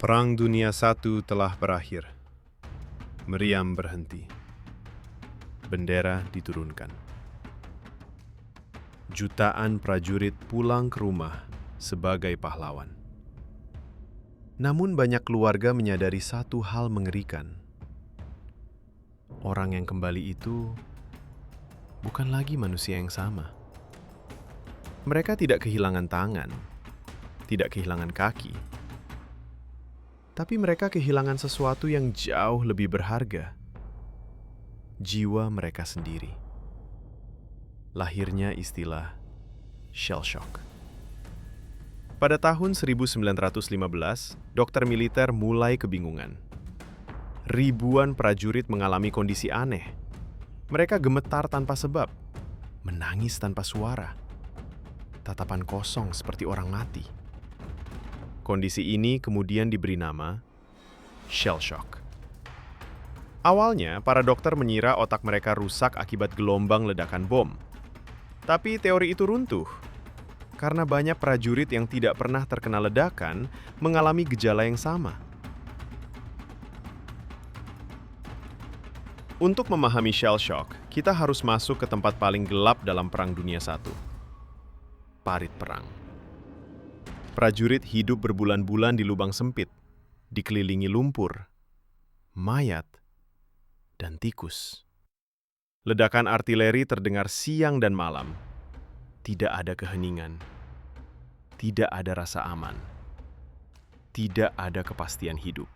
Perang Dunia I telah berakhir. Meriam berhenti. Bendera diturunkan. Jutaan prajurit pulang ke rumah sebagai pahlawan. Namun banyak keluarga menyadari satu hal mengerikan. Orang yang kembali itu bukan lagi manusia yang sama. Mereka tidak kehilangan tangan, tidak kehilangan kaki, tapi mereka kehilangan sesuatu yang jauh lebih berharga. Jiwa mereka sendiri. Lahirnya istilah shell shock. Pada tahun 1915, dokter militer mulai kebingungan. Ribuan prajurit mengalami kondisi aneh. Mereka gemetar tanpa sebab, menangis tanpa suara, tatapan kosong seperti orang mati. Kondisi ini kemudian diberi nama shell shock. Awalnya, para dokter mengira otak mereka rusak akibat gelombang ledakan bom. Tapi teori itu runtuh, karena banyak prajurit yang tidak pernah terkena ledakan mengalami gejala yang sama. Untuk memahami shell shock, kita harus masuk ke tempat paling gelap dalam Perang Dunia I. Parit perang. Prajurit hidup berbulan-bulan di lubang sempit, dikelilingi lumpur, mayat, dan tikus. Ledakan artileri terdengar siang dan malam. Tidak ada keheningan. Tidak ada rasa aman. Tidak ada kepastian hidup.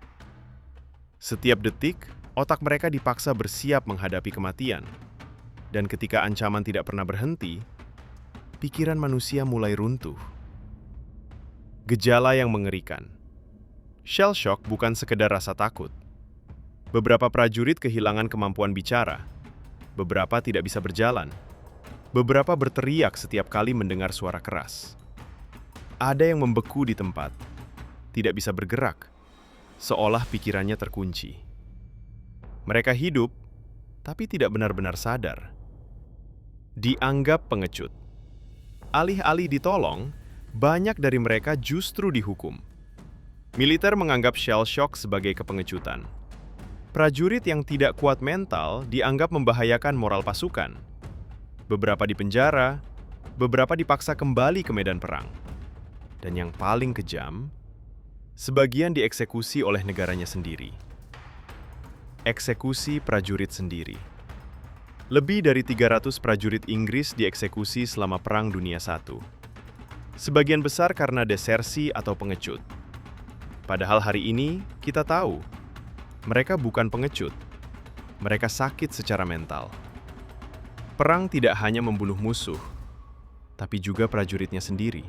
Setiap detik, otak mereka dipaksa bersiap menghadapi kematian. Dan ketika ancaman tidak pernah berhenti, pikiran manusia mulai runtuh. Gejala yang mengerikan. Shell shock bukan sekedar rasa takut. Beberapa prajurit kehilangan kemampuan bicara. Beberapa tidak bisa berjalan. Beberapa berteriak setiap kali mendengar suara keras. Ada yang membeku di tempat, tidak bisa bergerak, seolah pikirannya terkunci. Mereka hidup, tapi tidak benar-benar sadar. Dianggap pengecut. Alih-alih ditolong, banyak dari mereka justru dihukum. Militer menganggap shell shock sebagai kepengecutan. Prajurit yang tidak kuat mental dianggap membahayakan moral pasukan. Beberapa dipenjara, beberapa dipaksa kembali ke medan perang. Dan yang paling kejam, sebagian dieksekusi oleh negaranya sendiri. Eksekusi prajurit sendiri. Lebih dari 300 prajurit Inggris dieksekusi selama Perang Dunia I. Sebagian besar karena desersi atau pengecut. Padahal hari ini kita tahu, mereka bukan pengecut. Mereka sakit secara mental. Perang tidak hanya membunuh musuh, tapi juga prajuritnya sendiri.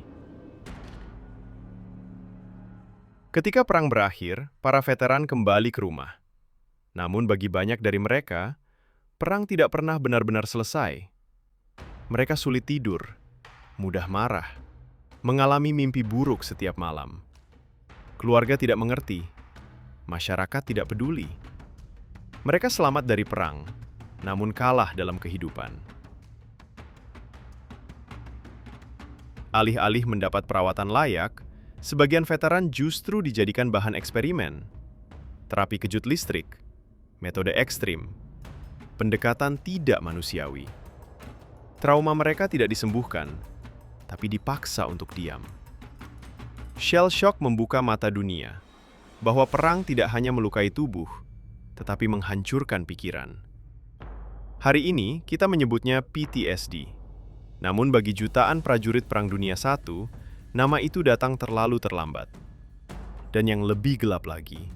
Ketika perang berakhir, para veteran kembali ke rumah. Namun bagi banyak dari mereka, perang tidak pernah benar-benar selesai. Mereka sulit tidur, mudah marah, mengalami mimpi buruk setiap malam. Keluarga tidak mengerti, masyarakat tidak peduli. Mereka selamat dari perang, namun kalah dalam kehidupan. Alih-alih mendapat perawatan layak, sebagian veteran justru dijadikan bahan eksperimen. Terapi kejut listrik, metode ekstrim, pendekatan tidak manusiawi. Trauma mereka tidak disembuhkan, tapi dipaksa untuk diam. Shell shock membuka mata dunia, bahwa perang tidak hanya melukai tubuh, tetapi menghancurkan pikiran. Hari ini kita menyebutnya PTSD. Namun bagi jutaan prajurit Perang Dunia I, nama itu datang terlalu terlambat. Dan yang lebih gelap lagi,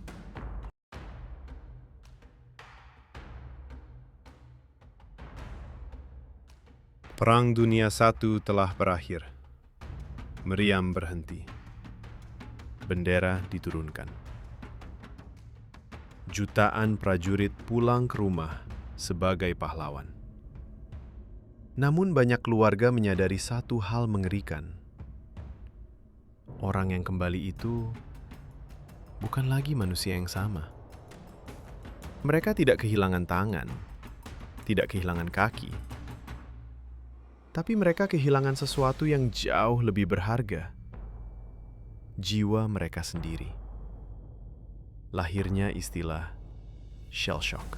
Perang Dunia I telah berakhir. Meriam berhenti. Bendera diturunkan. Jutaan prajurit pulang ke rumah sebagai pahlawan. Namun banyak keluarga menyadari satu hal mengerikan. Orang yang kembali itu bukan lagi manusia yang sama. Mereka tidak kehilangan tangan, tidak kehilangan kaki, tapi mereka kehilangan sesuatu yang jauh lebih berharga. Jiwa mereka sendiri. Lahirnya istilah shell shock.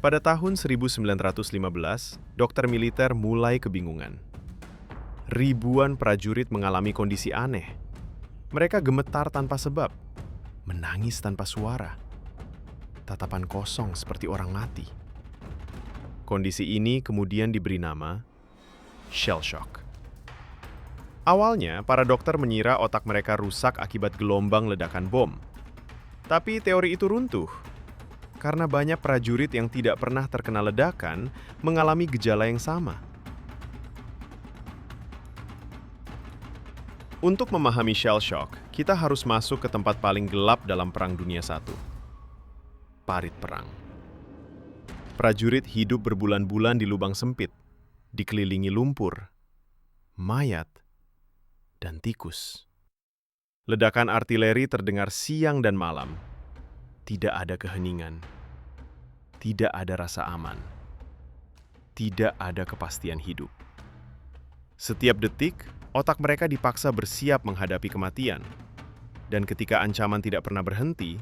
Pada tahun 1915, dokter militer mulai kebingungan. Ribuan prajurit mengalami kondisi aneh. Mereka gemetar tanpa sebab, menangis tanpa suara, tatapan kosong seperti orang mati. Kondisi ini kemudian diberi nama shell shock. Awalnya, para dokter mengira otak mereka rusak akibat gelombang ledakan bom. Tapi teori itu runtuh, karena banyak prajurit yang tidak pernah terkena ledakan mengalami gejala yang sama. Untuk memahami shell shock, kita harus masuk ke tempat paling gelap dalam Perang Dunia I. Parit perang. Prajurit hidup berbulan-bulan di lubang sempit, dikelilingi lumpur, mayat, dan tikus. Ledakan artileri terdengar siang dan malam. Tidak ada keheningan. Tidak ada rasa aman. Tidak ada kepastian hidup. Setiap detik, otak mereka dipaksa bersiap menghadapi kematian. Dan ketika ancaman tidak pernah berhenti,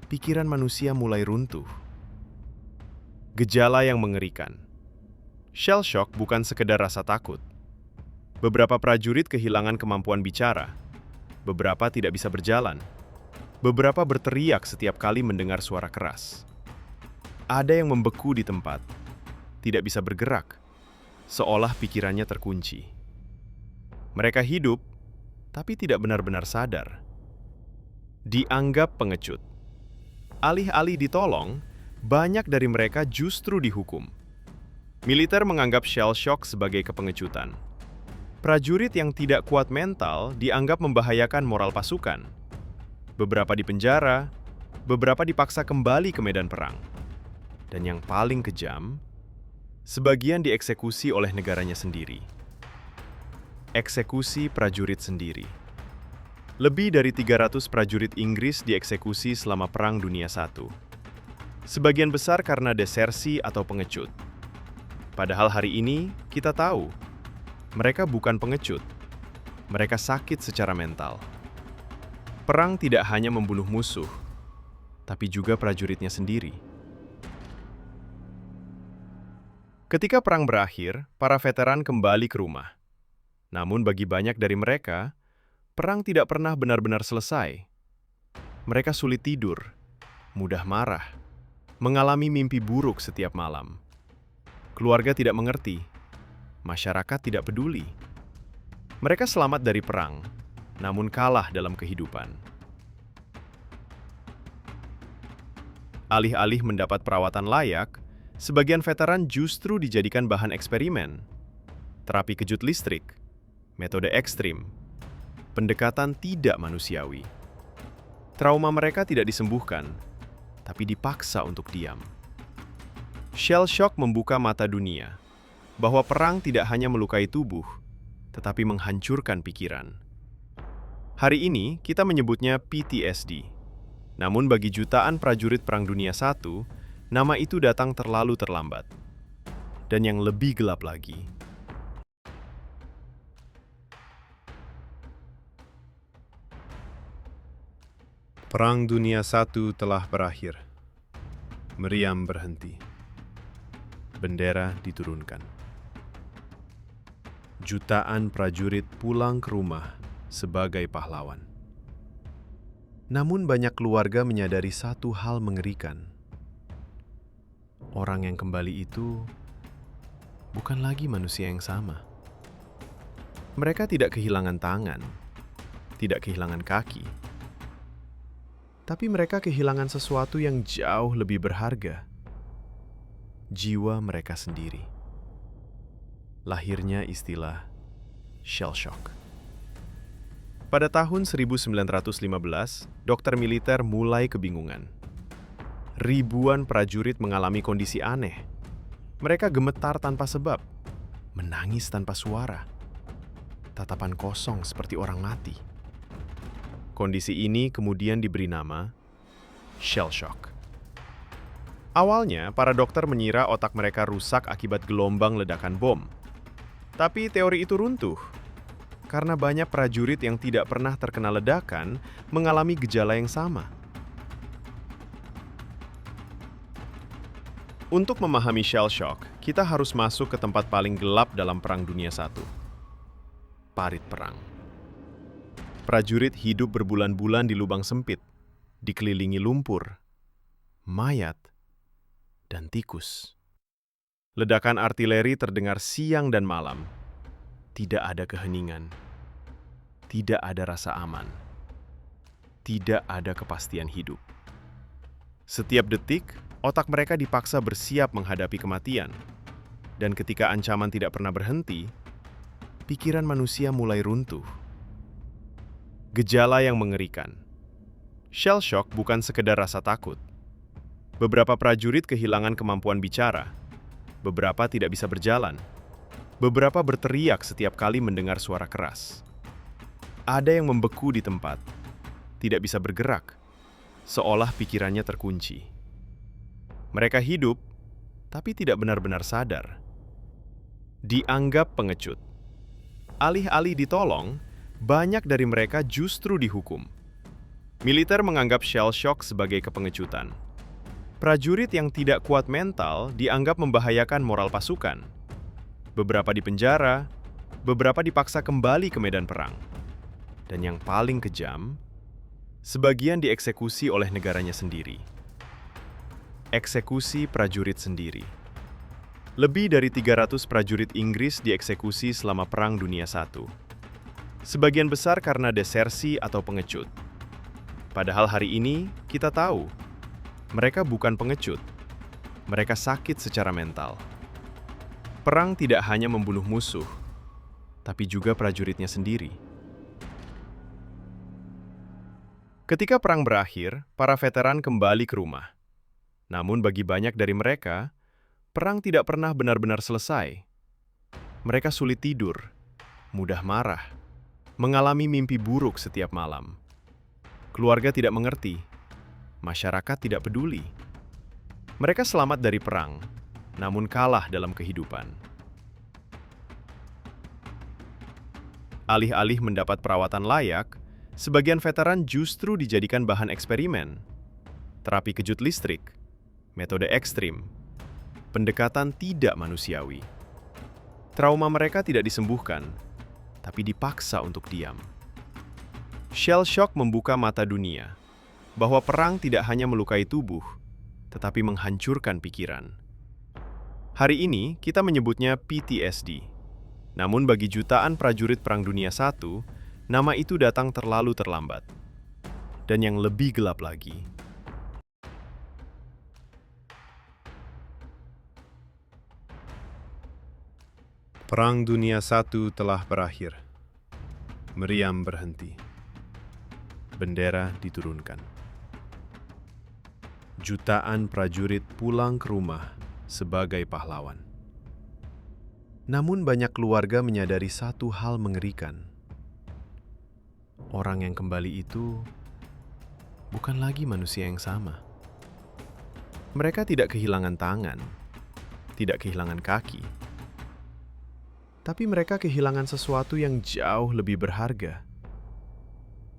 pikiran manusia mulai runtuh. Gejala yang mengerikan. Shell shock bukan sekedar rasa takut. Beberapa prajurit kehilangan kemampuan bicara. Beberapa tidak bisa berjalan. Beberapa berteriak setiap kali mendengar suara keras. Ada yang membeku di tempat, tidak bisa bergerak, seolah pikirannya terkunci. Mereka hidup, tapi tidak benar-benar sadar. Dianggap pengecut. Alih-alih ditolong, banyak dari mereka justru dihukum. Militer menganggap shell shock sebagai kepengecutan. Prajurit yang tidak kuat mental dianggap membahayakan moral pasukan. Beberapa dipenjara, beberapa dipaksa kembali ke medan perang. Dan yang paling kejam, sebagian dieksekusi oleh negaranya sendiri. Eksekusi prajurit sendiri. Lebih dari 300 prajurit Inggris dieksekusi selama Perang Dunia I. Sebagian besar karena desersi atau pengecut. Padahal hari ini kita tahu, mereka bukan pengecut. Mereka sakit secara mental. Perang tidak hanya membunuh musuh, tapi juga prajuritnya sendiri. Ketika perang berakhir, para veteran kembali ke rumah. Namun bagi banyak dari mereka, perang tidak pernah benar-benar selesai. Mereka sulit tidur, mudah marah, mengalami mimpi buruk setiap malam. Keluarga tidak mengerti. Masyarakat tidak peduli. Mereka selamat dari perang, namun kalah dalam kehidupan. Alih-alih mendapat perawatan layak, sebagian veteran justru dijadikan bahan eksperimen. Terapi kejut listrik, metode ekstrim, pendekatan tidak manusiawi. Trauma mereka tidak disembuhkan, tapi dipaksa untuk diam. Shell shock membuka mata dunia bahwa perang tidak hanya melukai tubuh, tetapi menghancurkan pikiran. Hari ini kita menyebutnya PTSD. Namun bagi jutaan prajurit Perang Dunia I, nama itu datang terlalu terlambat. Dan yang lebih gelap lagi, Perang Dunia I telah berakhir. Meriam berhenti. Bendera diturunkan. Jutaan prajurit pulang ke rumah sebagai pahlawan. Namun banyak keluarga menyadari satu hal mengerikan. Orang yang kembali itu bukan lagi manusia yang sama. Mereka tidak kehilangan tangan, tidak kehilangan kaki. Tapi mereka kehilangan sesuatu yang jauh lebih berharga. Jiwa mereka sendiri. Lahirnya istilah shell shock. Pada tahun 1915, dokter militer mulai kebingungan. Ribuan prajurit mengalami kondisi aneh. Mereka gemetar tanpa sebab, menangis tanpa suara, tatapan kosong seperti orang mati. Kondisi ini kemudian diberi nama shell shock. Awalnya, para dokter mengira otak mereka rusak akibat gelombang ledakan bom. Tapi teori itu runtuh, karena banyak prajurit yang tidak pernah terkena ledakan mengalami gejala yang sama. Untuk memahami shell shock, kita harus masuk ke tempat paling gelap dalam Perang Dunia I. Parit perang. Prajurit hidup berbulan-bulan di lubang sempit, dikelilingi lumpur, mayat, dan tikus. Ledakan artileri terdengar siang dan malam. Tidak ada keheningan. Tidak ada rasa aman. Tidak ada kepastian hidup. Setiap detik, otak mereka dipaksa bersiap menghadapi kematian. Dan ketika ancaman tidak pernah berhenti, pikiran manusia mulai runtuh. Gejala yang mengerikan. Shell shock bukan sekedar rasa takut. Beberapa prajurit kehilangan kemampuan bicara. Beberapa tidak bisa berjalan. Beberapa berteriak setiap kali mendengar suara keras. Ada yang membeku di tempat, tidak bisa bergerak, seolah pikirannya terkunci. Mereka hidup, tapi tidak benar-benar sadar. Dianggap pengecut. Alih-alih ditolong, banyak dari mereka justru dihukum. Militer menganggap shell shock sebagai kepengecutan. Prajurit yang tidak kuat mental dianggap membahayakan moral pasukan. Beberapa dipenjara, beberapa dipaksa kembali ke medan perang. Dan yang paling kejam, sebagian dieksekusi oleh negaranya sendiri. Eksekusi prajurit sendiri. Lebih dari 300 prajurit Inggris dieksekusi selama Perang Dunia I. Sebagian besar karena desersi atau pengecut. Padahal hari ini kita tahu, mereka bukan pengecut. Mereka sakit secara mental. Perang tidak hanya membunuh musuh, tapi juga prajuritnya sendiri. Ketika perang berakhir, para veteran kembali ke rumah. Namun bagi banyak dari mereka, perang tidak pernah benar-benar selesai. Mereka sulit tidur, mudah marah, mengalami mimpi buruk setiap malam. Keluarga tidak mengerti, masyarakat tidak peduli. Mereka selamat dari perang, namun kalah dalam kehidupan. Alih-alih mendapat perawatan layak, sebagian veteran justru dijadikan bahan eksperimen. Terapi kejut listrik, metode ekstrim, pendekatan tidak manusiawi. Trauma mereka tidak disembuhkan, tapi dipaksa untuk diam. Shell shock membuka mata dunia bahwa perang tidak hanya melukai tubuh, tetapi menghancurkan pikiran. Hari ini kita menyebutnya PTSD. Namun bagi jutaan prajurit Perang Dunia I, nama itu datang terlalu terlambat. Dan yang lebih gelap lagi, Perang Dunia I telah berakhir. Meriam berhenti. Bendera diturunkan. Jutaan prajurit pulang ke rumah sebagai pahlawan. Namun banyak keluarga menyadari satu hal mengerikan. Orang yang kembali itu bukan lagi manusia yang sama. Mereka tidak kehilangan tangan, tidak kehilangan kaki, tapi mereka kehilangan sesuatu yang jauh lebih berharga.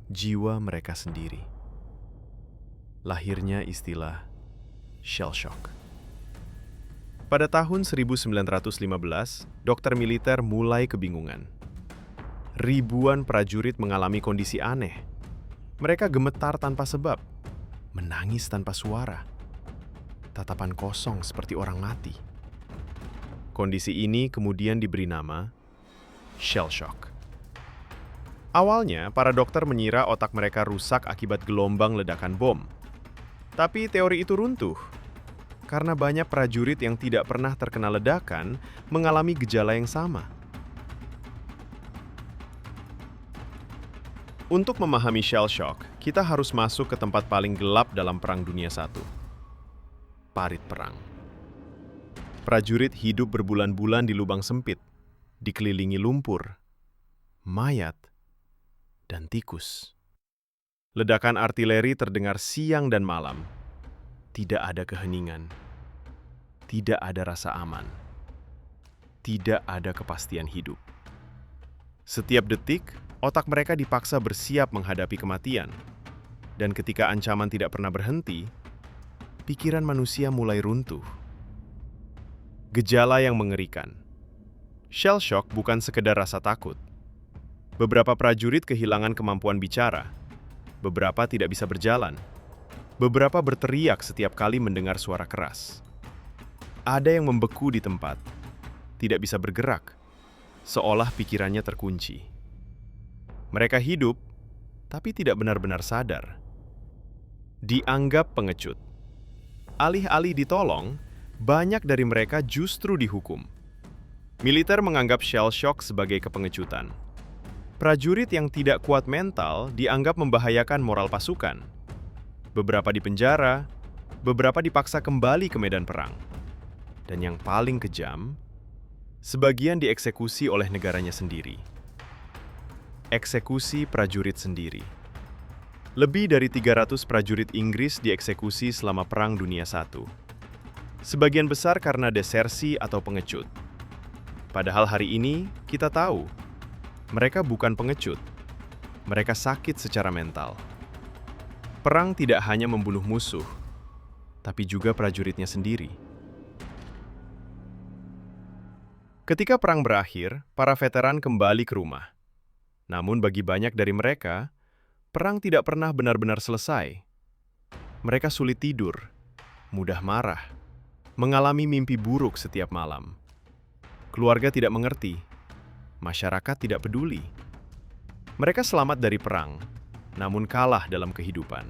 Jiwa mereka sendiri. Lahirnya istilah shell shock. Pada tahun 1915, dokter militer mulai kebingungan. Ribuan prajurit mengalami kondisi aneh. Mereka gemetar tanpa sebab, menangis tanpa suara, tatapan kosong seperti orang mati. Kondisi ini kemudian diberi nama shell shock. Awalnya, para dokter mengira otak mereka rusak akibat gelombang ledakan bom. Tapi teori itu runtuh, karena banyak prajurit yang tidak pernah terkena ledakan mengalami gejala yang sama. Untuk memahami shell shock, kita harus masuk ke tempat paling gelap dalam Perang Dunia I. Parit perang. Prajurit hidup berbulan-bulan di lubang sempit, dikelilingi lumpur, mayat, dan tikus. Ledakan artileri terdengar siang dan malam. Tidak ada keheningan. Tidak ada rasa aman. Tidak ada kepastian hidup. Setiap detik, otak mereka dipaksa bersiap menghadapi kematian. Dan ketika ancaman tidak pernah berhenti, pikiran manusia mulai runtuh. Gejala yang mengerikan. Shell shock bukan sekedar rasa takut. Beberapa prajurit kehilangan kemampuan bicara. Beberapa tidak bisa berjalan. Beberapa berteriak setiap kali mendengar suara keras. Ada yang membeku di tempat, tidak bisa bergerak, seolah pikirannya terkunci. Mereka hidup, tapi tidak benar-benar sadar. Dianggap pengecut. Alih-alih ditolong, banyak dari mereka justru dihukum. Militer menganggap shell shock sebagai kepengecutan. Prajurit yang tidak kuat mental dianggap membahayakan moral pasukan. Beberapa dipenjara, beberapa dipaksa kembali ke medan perang. Dan yang paling kejam, sebagian dieksekusi oleh negaranya sendiri. Eksekusi prajurit sendiri. Lebih dari 300 prajurit Inggris dieksekusi selama Perang Dunia I. Sebagian besar karena desersi atau pengecut. Padahal hari ini kita tahu, mereka bukan pengecut. Mereka sakit secara mental. Perang tidak hanya membunuh musuh, tapi juga prajuritnya sendiri. Ketika perang berakhir, para veteran kembali ke rumah. Namun bagi banyak dari mereka, perang tidak pernah benar-benar selesai. Mereka sulit tidur, mudah marah, mengalami mimpi buruk setiap malam. Keluarga tidak mengerti, masyarakat tidak peduli. Mereka selamat dari perang, namun kalah dalam kehidupan.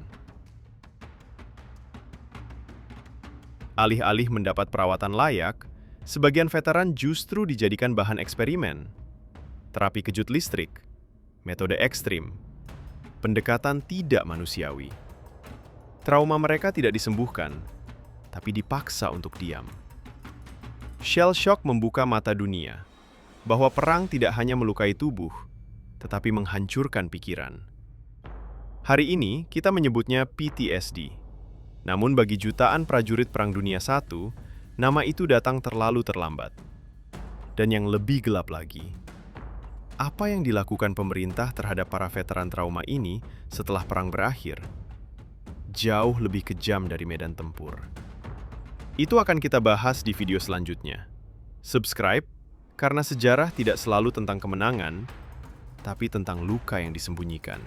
Alih-alih mendapat perawatan layak, sebagian veteran justru dijadikan bahan eksperimen. Terapi kejut listrik, metode ekstrim, pendekatan tidak manusiawi. Trauma mereka tidak disembuhkan, tapi dipaksa untuk diam. Shell shock membuka mata dunia, bahwa perang tidak hanya melukai tubuh, tetapi menghancurkan pikiran. Hari ini kita menyebutnya PTSD. Namun bagi jutaan prajurit Perang Dunia I, nama itu datang terlalu terlambat. Dan yang lebih gelap lagi, apa yang dilakukan pemerintah terhadap para veteran trauma ini setelah perang berakhir? Jauh lebih kejam dari medan tempur. Itu akan kita bahas di video selanjutnya. Subscribe, karena sejarah tidak selalu tentang kemenangan, tapi tentang luka yang disembunyikan.